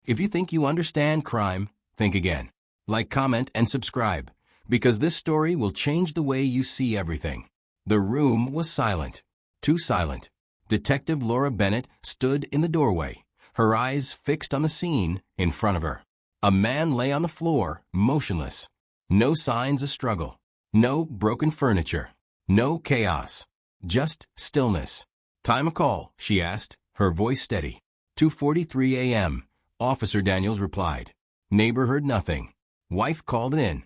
If you think you understand crime, think again. Like, comment, and subscribe, because this story will change the way you see everything. The room was silent. Too silent. Detective Laura Bennett stood in the doorway, her eyes fixed on the scene in front of her. A man lay on the floor, motionless. No signs of struggle. No broken furniture. No chaos. Just stillness. "Time of call?" she asked, her voice steady. 2:43 a.m., Officer Daniels replied. Neighbor heard nothing. Wife called in.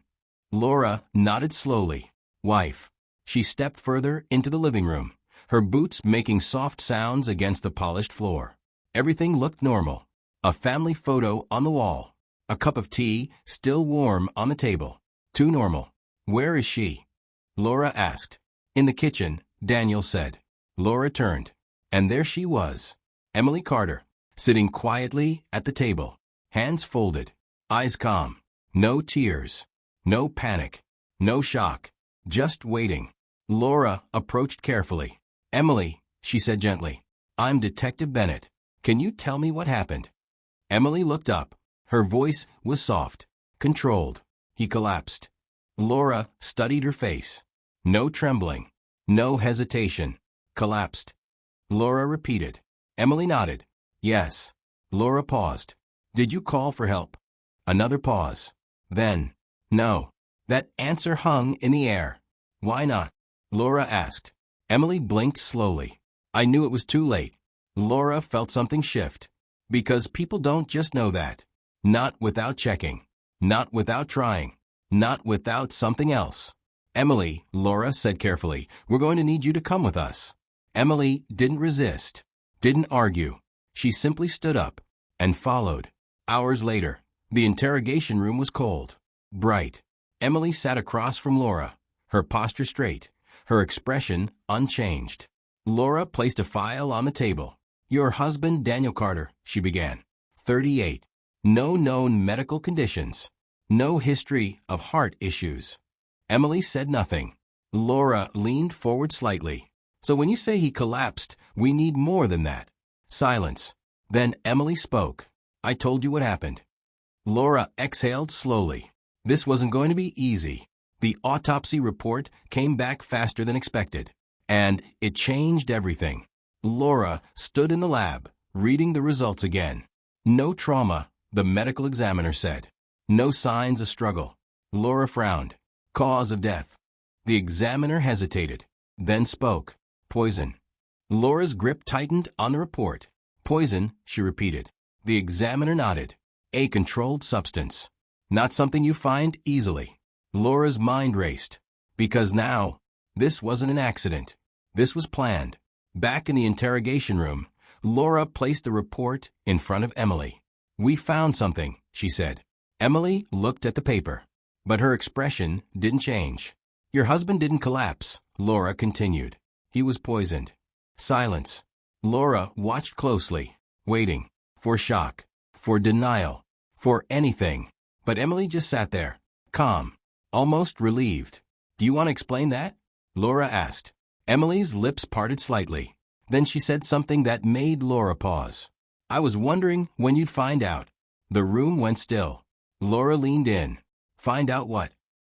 Laura nodded slowly. Wife. She stepped further into the living room, her boots making soft sounds against the polished floor. Everything looked normal. A family photo on the wall. A cup of tea, still warm, on the table. Too normal. "Where is she?" Laura asked. "In the kitchen," Daniel said. Laura turned. And there she was. Emily Carter, sitting quietly at the table. Hands folded. Eyes calm. No tears. No panic. No shock. Just waiting. Laura approached carefully. "Emily," she said gently. "I'm Detective Bennett. Can you tell me what happened?" Emily looked up. Her voice was soft, controlled. "He collapsed." Laura studied her face. No trembling. No hesitation. "Collapsed." Laura repeated. Emily nodded. "Yes." Laura paused. "Did you call for help?" Another pause. Then, "No." That answer hung in the air. "Why not?" Laura asked. Emily blinked slowly. "I knew it was too late." Laura felt something shift. Because people don't just know that. Not without checking. Not without trying. Not without something else. "Emily," Laura said carefully, "we're going to need you to come with us." Emily didn't resist. Didn't argue. She simply stood up and followed. Hours later, the interrogation room was cold. Bright. Emily sat across from Laura, her posture straight, her expression unchanged. Laura placed a file on the table. "Your husband, Daniel Carter," she began. 38. No known medical conditions. No history of heart issues. Emily said nothing. Laura leaned forward slightly. "So when you say he collapsed, we need more than that." Silence. Then Emily spoke. "I told you what happened." Laura exhaled slowly. This wasn't going to be easy. The autopsy report came back faster than expected. And it changed everything. Laura stood in the lab, reading the results again. No trauma, the medical examiner said. No signs of struggle. Laura frowned. Cause of death. The examiner hesitated, then spoke. Poison. Laura's grip tightened on the report. Poison, she repeated. The examiner nodded. A controlled substance. Not something you find easily. Laura's mind raced. Because now, this wasn't an accident. This was planned. Back in the interrogation room, Laura placed the report in front of Emily. "We found something," she said. Emily looked at the paper, but her expression didn't change. "Your husband didn't collapse," Laura continued. "He was poisoned." Silence. Laura watched closely, waiting for shock, for denial, for anything. But Emily just sat there, calm, almost relieved. "Do you want to explain that?" Laura asked. Emily's lips parted slightly. Then she said something that made Laura pause. "I was wondering when you'd find out." The room went still. Laura leaned in. "Find out what?"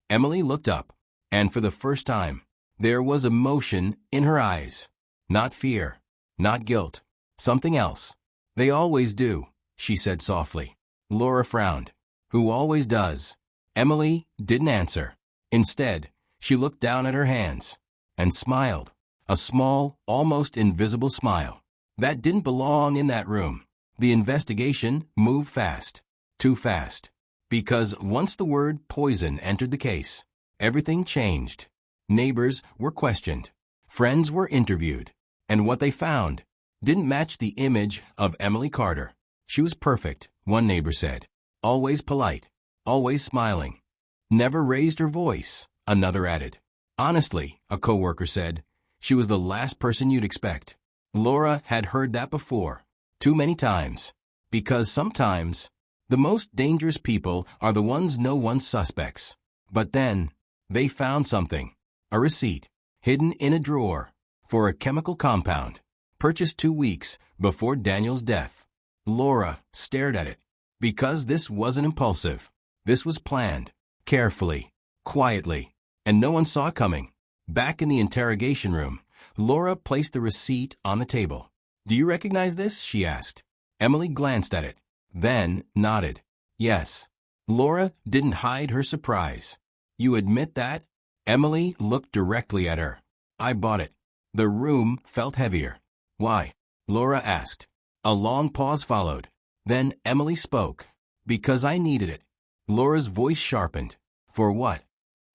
Emily looked up, and for the first time, there was emotion in her eyes. Not fear, not guilt, something else. "They always do," she said softly. Laura frowned. "Who always does?" Emily didn't answer. Instead, she looked down at her hands and smiled. A small, almost invisible smile. That didn't belong in that room. The investigation moved fast. Too fast. Because once the word poison entered the case, everything changed. Neighbors were questioned. Friends were interviewed. And what they found didn't match the image of Emily Carter. She was perfect, one neighbor said. Always polite. Always smiling. Never raised her voice, another added. Honestly, a coworker said, she was the last person you'd expect. Laura had heard that before. Too many times. Because sometimes, the most dangerous people are the ones no one suspects. But then, they found something. A receipt, hidden in a drawer, for a chemical compound, purchased 2 weeks before Daniel's death. Laura stared at it. Because this wasn't impulsive. This was planned, carefully, quietly, and no one saw it coming. Back in the interrogation room, Laura placed the receipt on the table. "Do you recognize this?" she asked. Emily glanced at it, then nodded. Yes. Laura didn't hide her surprise. "You admit that?" Emily looked directly at her. "I bought it." The room felt heavier. "Why?" Laura asked. A long pause followed. Then Emily spoke. "Because I needed it." Laura's voice sharpened. "For what?"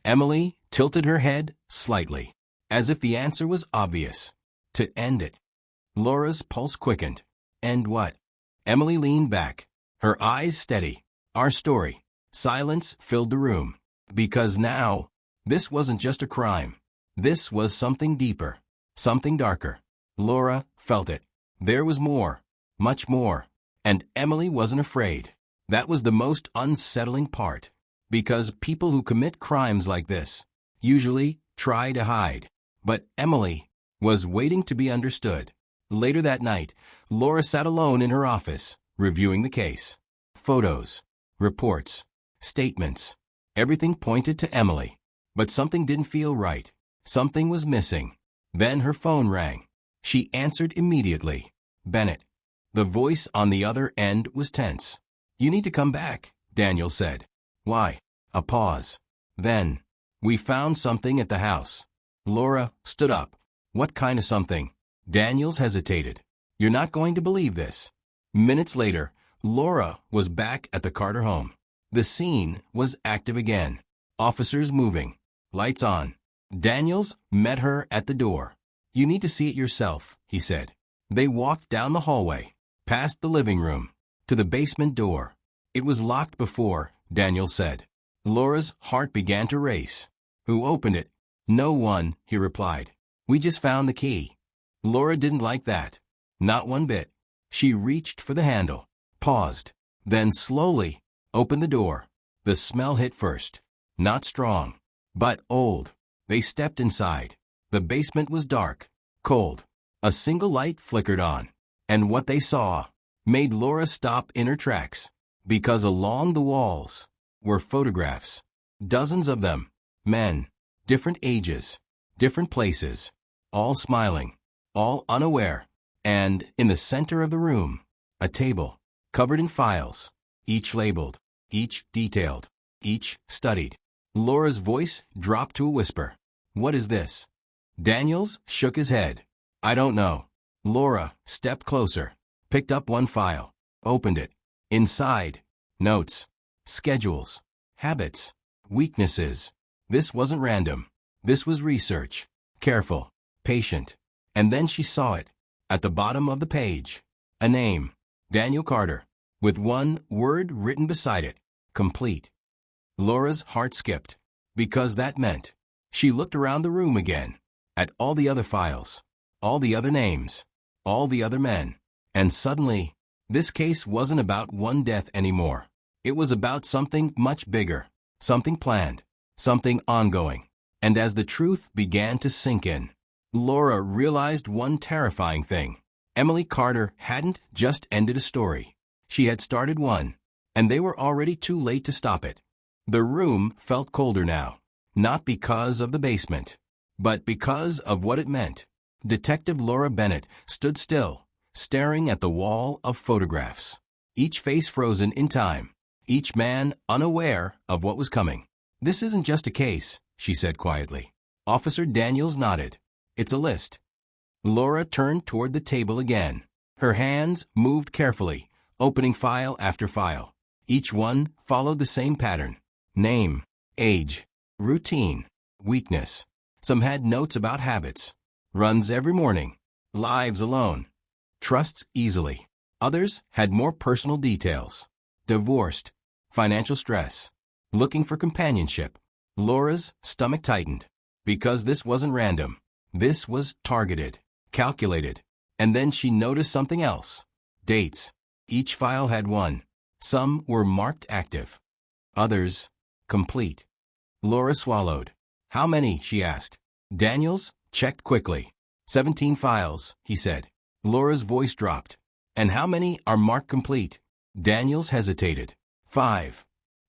Emily tilted her head slightly, as if the answer was obvious. "To end it." Laura's pulse quickened. "End what?" Emily leaned back, her eyes steady. "Our story." Silence filled the room. Because now, this wasn't just a crime. This was something deeper, something darker. Laura felt it. There was more, much more. And Emily wasn't afraid. That was the most unsettling part. Because people who commit crimes like this usually try to hide. But Emily was waiting to be understood. Later that night, Laura sat alone in her office, reviewing the case. Photos, reports, statements. Everything pointed to Emily. But something didn't feel right. Something was missing. Then her phone rang. She answered immediately. "Bennett." The voice on the other end was tense. "You need to come back," Daniel said. "Why?" A pause. Then, "We found something at the house." Laura stood up. "What kind of something?" Daniels hesitated. "You're not going to believe this." Minutes later, Laura was back at the Carter home. The scene was active again. Officers moving. Lights on. Daniels met her at the door. "You need to see it yourself," he said. They walked down the hallway, past the living room, to the basement door. "It was locked before," Daniels said. Laura's heart began to race. "Who opened it?" "No one," he replied. "We just found the key." Laura didn't like that. Not one bit. She reached for the handle, paused, then slowly opened the door. The smell hit first. Not strong, but old. They stepped inside. The basement was dark, cold. A single light flickered on. And what they saw made Laura stop in her tracks. Because along the walls were photographs. Dozens of them. Men. Different ages. Different places. All smiling. All unaware. And, in the center of the room, a table, covered in files, each labeled, each detailed, each studied. Laura's voice dropped to a whisper. "What is this?" Daniels shook his head. "I don't know." Laura stepped closer, picked up one file, opened it. Inside, notes, schedules, habits, weaknesses. This wasn't random. This was research. Careful, patient. And then she saw it. At the bottom of the page, a name, Daniel Carter, with one word written beside it, complete. Laura's heart skipped, because that meant. She looked around the room again, at all the other files, all the other names, all the other men, and suddenly, this case wasn't about one death anymore. It was about something much bigger, something planned, something ongoing. And as the truth began to sink in, Laura realized one terrifying thing. Emily Carter hadn't just ended a story. She had started one, and they were already too late to stop it. The room felt colder now, not because of the basement, but because of what it meant. Detective Laura Bennett stood still, staring at the wall of photographs, each face frozen in time, each man unaware of what was coming. "This isn't just a case," she said quietly. Officer Daniels nodded. "It's a list." Laura turned toward the table again. Her hands moved carefully, opening file after file. Each one followed the same pattern. Name, age, routine, weakness. Some had notes about habits. Runs every morning. Lives alone. Trusts easily. Others had more personal details. Divorced. Financial stress. Looking for companionship. Laura's stomach tightened. Because this wasn't random. This was targeted, calculated. And then she noticed something else. Dates. Each file had one. Some were marked active. Others, complete. Laura swallowed. "How many?" she asked. Daniels checked quickly. 17 files, he said. Laura's voice dropped. "And how many are marked complete?" Daniels hesitated. 5.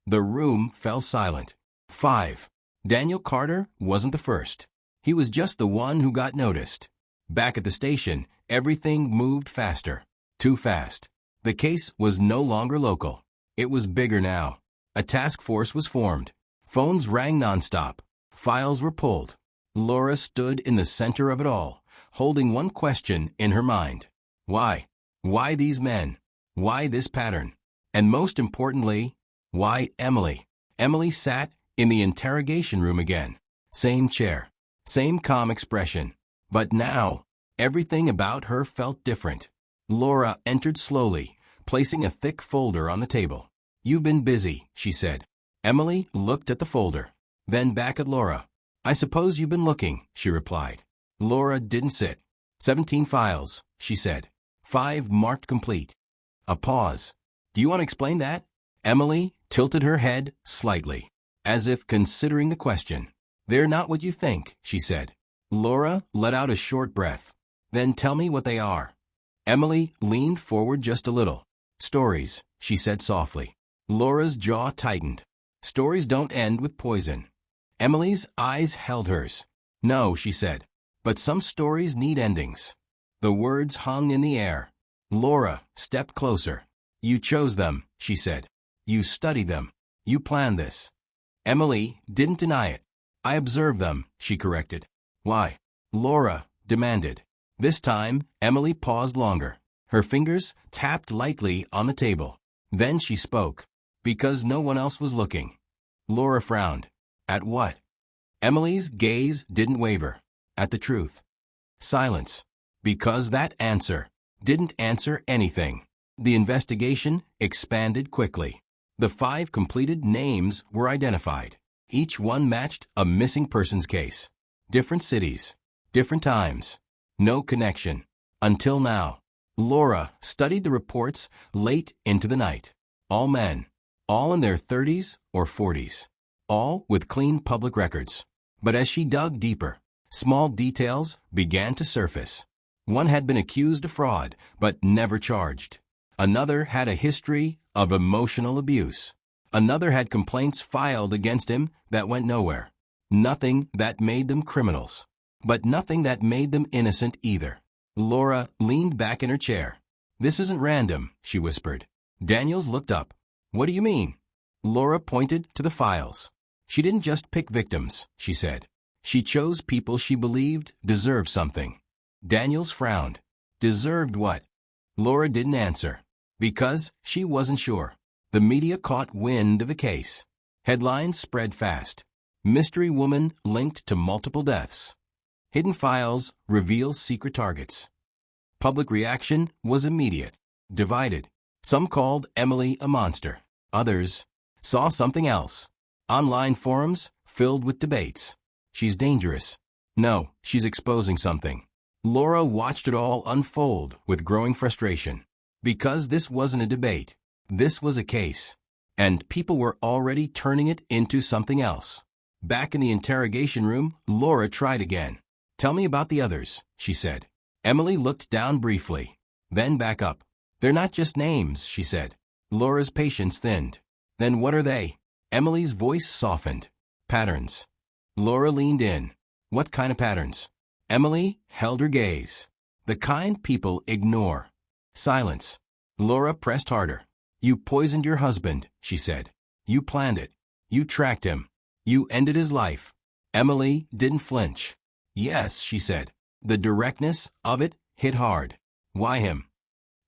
The room fell silent. 5. Daniel Carter wasn't the first. He was just the one who got noticed. Back at the station, everything moved faster. Too fast. The case was no longer local. It was bigger now. A task force was formed. Phones rang nonstop. Files were pulled. Laura stood in the center of it all, holding one question in her mind. Why? Why these men? Why this pattern? And most importantly, why Emily? Emily sat in the interrogation room again. Same chair. Same calm expression. But now, everything about her felt different. Laura entered slowly, placing a thick folder on the table. "You've been busy," she said. Emily looked at the folder, then back at Laura. "I suppose you've been looking," she replied. Laura didn't sit. 17 files, she said. 5 marked complete. A pause. "Do you want to explain that?" Emily tilted her head slightly, as if considering the question. "They're not what you think," she said. Laura let out a short breath. "Then tell me what they are." Emily leaned forward just a little. "Stories," she said softly. Laura's jaw tightened. "Stories don't end with poison." Emily's eyes held hers. "No," she said. "But some stories need endings." The words hung in the air. Laura stepped closer. "You chose them," she said. "You studied them. You planned this." Emily didn't deny it. "I observed them," she corrected. "Why?" Laura demanded. This time, Emily paused longer. Her fingers tapped lightly on the table. Then she spoke. "Because no one else was looking." Laura frowned. "At what?" Emily's gaze didn't waver. "At the truth." Silence. Because that answer didn't answer anything. The investigation expanded quickly. The 5 completed names were identified. Each one matched a missing persons case. Different cities. Different times. No connection. Until now. Laura studied the reports late into the night. All men. All in their 30s or 40s. All with clean public records. But as she dug deeper, small details began to surface. One had been accused of fraud, but never charged. Another had a history of emotional abuse. Another had complaints filed against him that went nowhere. Nothing that made them criminals. But nothing that made them innocent either. Laura leaned back in her chair. "This isn't random," she whispered. Daniels looked up. "What do you mean?" Laura pointed to the files. "She didn't just pick victims," she said. "She chose people she believed deserved something." Daniels frowned. "Deserved what?" Laura didn't answer. Because she wasn't sure. The media caught wind of the case. Headlines spread fast. "Mystery woman linked to multiple deaths." "Hidden files reveal secret targets." Public reaction was immediate. Divided. Some called Emily a monster. Others saw something else. Online forums filled with debates. "She's dangerous." "No, she's exposing something." Laura watched it all unfold with growing frustration. Because this wasn't a debate. This was a case. And people were already turning it into something else. Back in the interrogation room, Laura tried again. "Tell me about the others," she said. Emily looked down briefly, then back up. "They're not just names," she said. Laura's patience thinned. "Then what are they?" Emily's voice softened. "Patterns." Laura leaned in. "What kind of patterns?" Emily held her gaze. "The kind people ignore." Silence. Laura pressed harder. "You poisoned your husband," she said. "You planned it. You tracked him. You ended his life." Emily didn't flinch. "Yes," she said. The directness of it hit hard. "Why him?"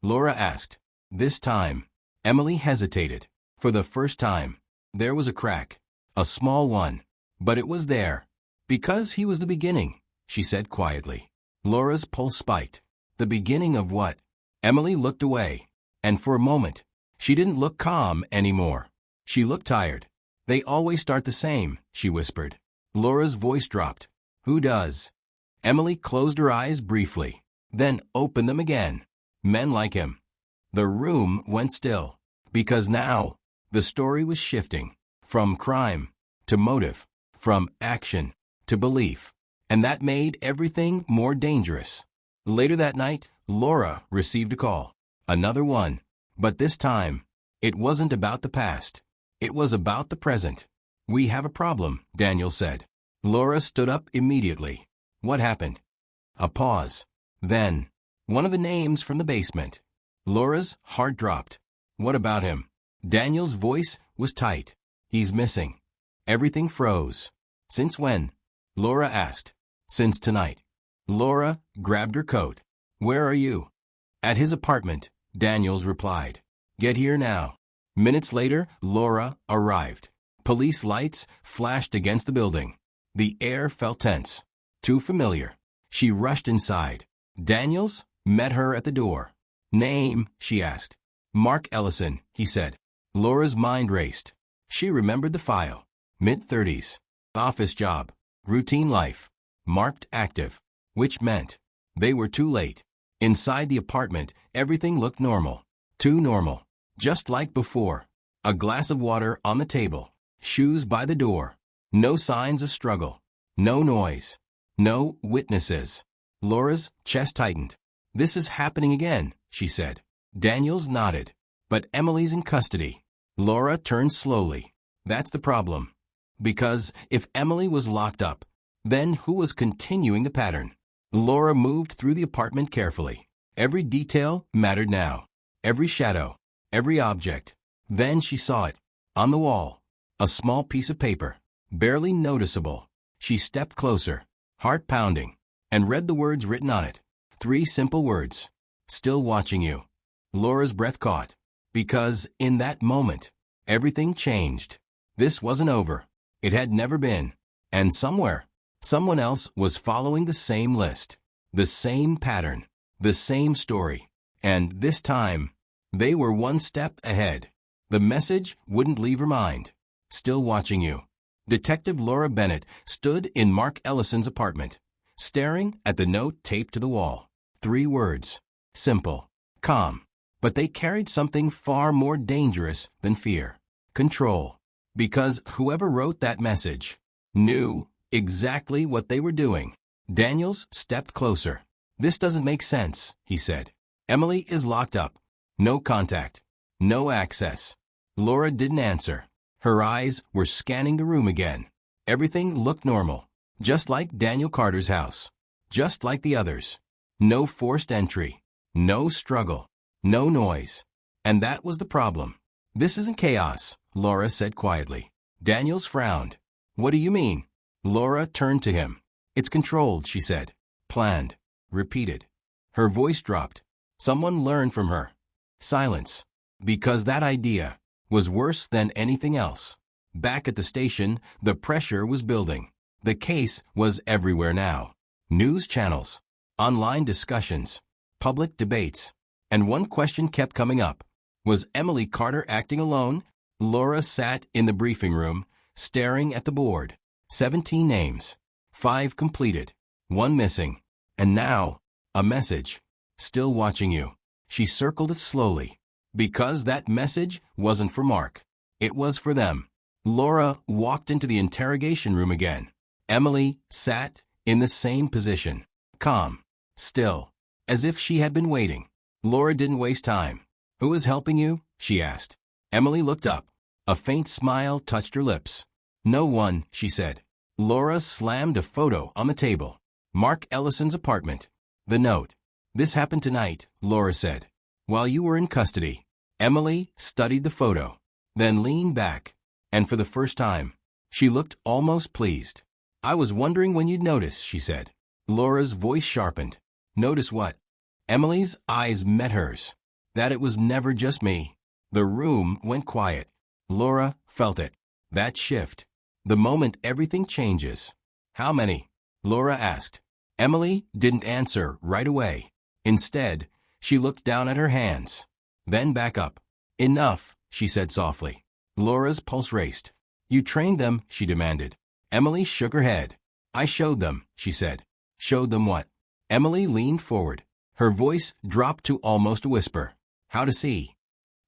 Laura asked. This time, Emily hesitated. For the first time, there was a crack. A small one. But it was there. "Because he was the beginning," she said quietly. Laura's pulse spiked. The beginning of what? Emily looked away. And for a moment, she didn't look calm anymore. She looked tired. "They always start the same," she whispered. Laura's voice dropped. "Who does?" Emily closed her eyes briefly, then opened them again. "Men like him." The room went still. Because now, the story was shifting. From crime to motive. From action to belief. And that made everything more dangerous. Later that night, Laura received a call. Another one. But this time, it wasn't about the past. It was about the present. "We have a problem," Daniel said. Laura stood up immediately. "What happened?" A pause. Then, "One of the names from the basement." Laura's heart dropped. "What about him?" Daniel's voice was tight. "He's missing." Everything froze. "Since when?" Laura asked. "Since tonight." Laura grabbed her coat. "Where are you?" "At his apartment," Daniels replied. "Get here now." Minutes later, Laura arrived. Police lights flashed against the building. The air felt tense. Too familiar. She rushed inside. Daniels met her at the door. "Name?" she asked. "Mark Ellison," he said. Laura's mind raced. She remembered the file. Mid-30s. Office job. Routine life. Marked active. Which meant they were too late. Inside the apartment, everything looked normal. Too normal. Just like before. A glass of water on the table. Shoes by the door. No signs of struggle. No noise. No witnesses. Laura's chest tightened. "This is happening again," she said. Daniels nodded. "But Emily's in custody." Laura turned slowly. "That's the problem. Because if Emily was locked up, then who was continuing the pattern?" Laura moved through the apartment carefully. Every detail mattered now. Every shadow. Every object. Then she saw it. On the wall. A small piece of paper. Barely noticeable. She stepped closer, heart pounding, and read the words written on it. 3 simple words. "Still watching you." Laura's breath caught. Because in that moment, everything changed. This wasn't over. It had never been. And somewhere, someone else was following the same list. The same pattern. The same story. And this time, they were one step ahead. The message wouldn't leave her mind. "Still watching you." Detective Laura Bennett stood in Mark Ellison's apartment, staring at the note taped to the wall. 3 words. Simple. Calm. But they carried something far more dangerous than fear. Control. Because whoever wrote that message knew exactly what they were doing. Daniels stepped closer. "This doesn't make sense," he said. "Emily is locked up. No contact. No access." Laura didn't answer. Her eyes were scanning the room again. Everything looked normal. Just like Daniel Carter's house. Just like the others. No forced entry. No struggle. No noise. And that was the problem. "This isn't chaos," Laura said quietly. Daniels frowned. "What do you mean?" Laura turned to him. "It's controlled," she said. "Planned." Repeated. Her voice dropped. Someone learned from her. Silence. Because that idea was worse than anything else. Back at the station, the pressure was building. The case was everywhere now. News channels, online discussions, public debates. And one question kept coming up. Was Emily Carter acting alone? Laura sat in the briefing room, staring at the board. 17 names. 5 completed. 1 missing. And now, a message. "Still watching you." She circled it slowly. Because that message wasn't for Mark. It was for them. Laura walked into the interrogation room again. Emily sat in the same position. Calm. Still. As if she had been waiting. Laura didn't waste time. "Who is helping you?" she asked. Emily looked up. A faint smile touched her lips. "No one," she said. Laura slammed a photo on the table. Mark Ellison's apartment. The note. "This happened tonight," Laura said. "While you were in custody." Emily studied the photo, then leaned back, and for the first time, she looked almost pleased. "I was wondering when you'd notice," she said. Laura's voice sharpened. "Notice what?" Emily's eyes met hers. "That it was never just me." The room went quiet. Laura felt it. That shift. The moment everything changes. "How many?" Laura asked. Emily didn't answer right away. Instead, she looked down at her hands, then back up. "Enough," she said softly. Laura's pulse raced. "You trained them," she demanded. Emily shook her head. "I showed them," she said. "Showed them what?" Emily leaned forward. Her voice dropped to almost a whisper. "How to see."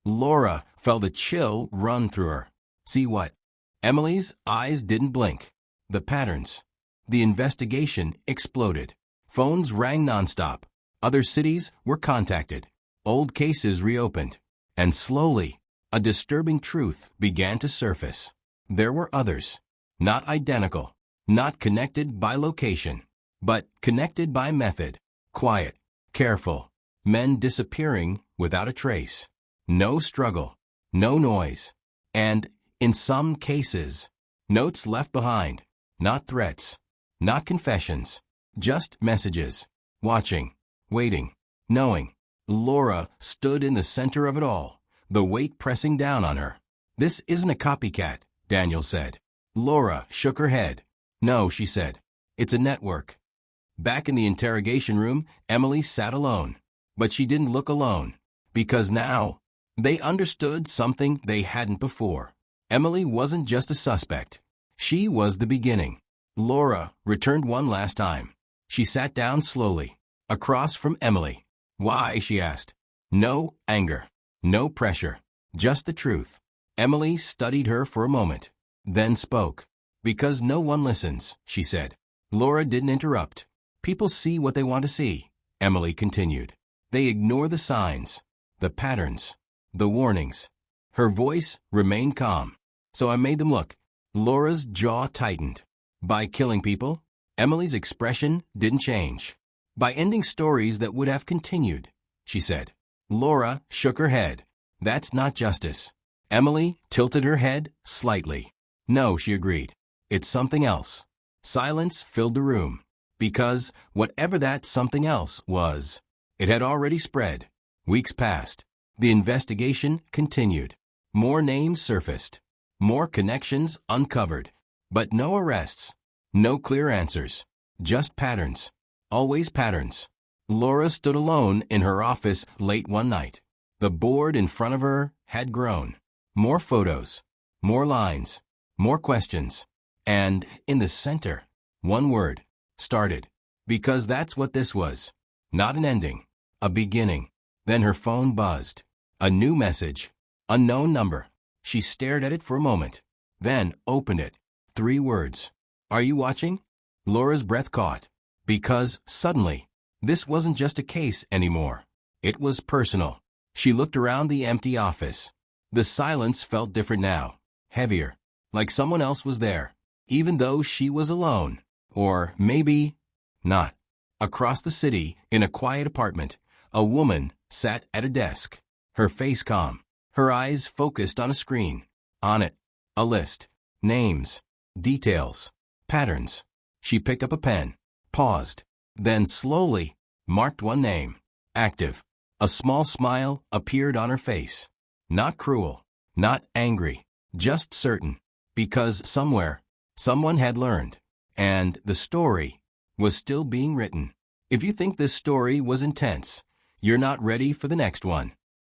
Laura felt a chill run through her. "See what?" Emily's eyes didn't blink. The patterns. The investigation exploded. Phones rang nonstop. Other cities were contacted. Old cases reopened. And slowly, a disturbing truth began to surface. There were others. Not identical. Not connected by location. But connected by method. Quiet. Careful. Men disappearing without a trace. No struggle. No noise. And, in some cases, notes left behind. Not threats. Not confessions. Just messages. Watching. Waiting. Knowing. Laura stood in the center of it all, the weight pressing down on her. "This isn't a copycat," Daniel said. Laura shook her head. "No," she said. "It's a network." Back in the interrogation room, Emily sat alone. But she didn't look alone. Because now, they understood something they hadn't before. Emily wasn't just a suspect. She was the beginning. Laura returned one last time. She sat down slowly, across from Emily. "Why?" she asked. No anger. No pressure. Just the truth. Emily studied her for a moment, then spoke. "Because no one listens," she said. Laura didn't interrupt. "People see what they want to see," Emily continued. "They ignore the signs, the patterns, the warnings." Her voice remained calm. "So I made them look." Laura's jaw tightened. "By killing people?" Emily's expression didn't change. "By ending stories that would have continued," she said. Laura shook her head. "That's not justice." Emily tilted her head slightly. "No," she agreed. "It's something else." Silence filled the room. Because whatever that something else was, it had already spread. Weeks passed. The investigation continued. More names surfaced. More connections uncovered. But no arrests. No clear answers. Just patterns. Always patterns. Laura stood alone in her office late one night. The board in front of her had grown. More photos. More lines. More questions. And, in the center, one word. Started. Because that's what this was. Not an ending. A beginning. Then her phone buzzed. A new message. Unknown number. She stared at it for a moment. Then opened it. 3 words. "Are you watching?" Laura's breath caught. Because, suddenly, this wasn't just a case anymore. It was personal. She looked around the empty office. The silence felt different now. Heavier. Like someone else was there. Even though she was alone. Or maybe not. Across the city, in a quiet apartment, a woman sat at a desk. Her face calm. Her eyes focused on a screen. On it, a list. Names. Details. Patterns. She picked up a pen. Paused. Then slowly marked one name. Active. A small smile appeared on her face. Not cruel. Not angry. Just certain. Because somewhere, someone had learned. And the story was still being written. If you think this story was intense, you're not ready for the next one.